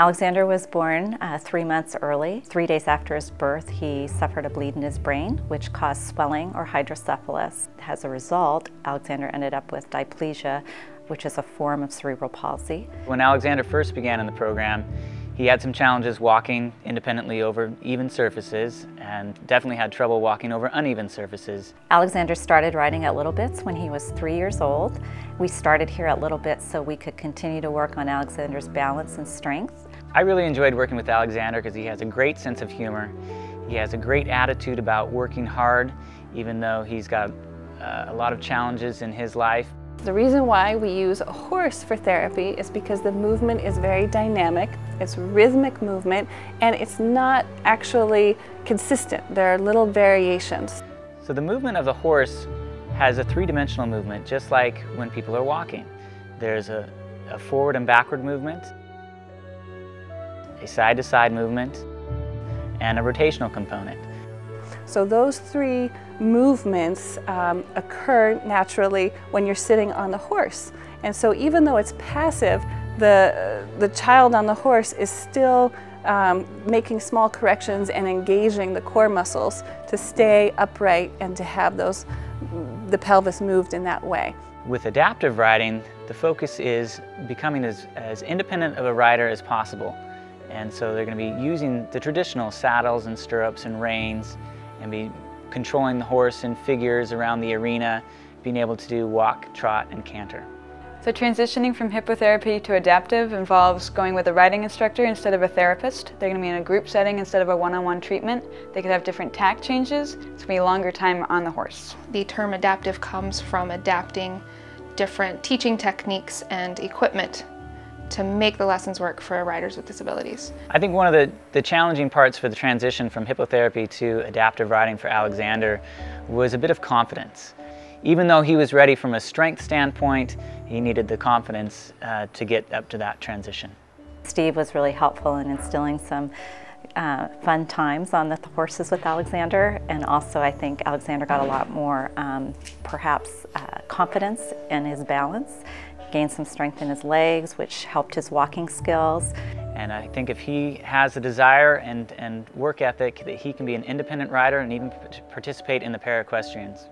Alexander was born 3 months early. 3 days after his birth, he suffered a bleed in his brain, which caused swelling or hydrocephalus. As a result, Alexander ended up with diplegia, which is a form of cerebral palsy. When Alexander first began in the program, he had some challenges walking independently over even surfaces and definitely had trouble walking over uneven surfaces. Alexander started riding at Little Bits when he was 3 years old. We started here at Little Bits so we could continue to work on Alexander's balance and strength. I really enjoyed working with Alexander because he has a great sense of humor. He has a great attitude about working hard, even though he's got a lot of challenges in his life. The reason why we use a horse for therapy is because the movement is very dynamic, it's rhythmic movement, and it's not actually consistent. There are little variations. So the movement of the horse has a three-dimensional movement, just like when people are walking. There's a forward and backward movement, a side-to-side movement, and a rotational component. So those three movements occur naturally when you're sitting on the horse. And so even though it's passive, the child on the horse is still making small corrections and engaging the core muscles to stay upright and to have the pelvis moved in that way. With adaptive riding, the focus is becoming as independent of a rider as possible. And so they're going to be using the traditional saddles and stirrups and reins and be controlling the horse in figures around the arena, being able to do walk, trot, and canter. So transitioning from hippotherapy to adaptive involves going with a riding instructor instead of a therapist. They're going to be in a group setting instead of a one-on-one treatment. They could have different tack changes. It's going to be a longer time on the horse. The term adaptive comes from adapting different teaching techniques and equipment to make the lessons work for riders with disabilities. I think one of the challenging parts for the transition from hippotherapy to adaptive riding for Alexander was a bit of confidence. Even though he was ready from a strength standpoint, he needed the confidence to get up to that transition. Steve was really helpful in instilling some fun times on the horses with Alexander, and also I think Alexander got a lot more perhaps confidence in his balance. Gained some strength in his legs, which helped his walking skills. And I think if he has the desire and work ethic, that he can be an independent rider and even participate in the para-equestrians.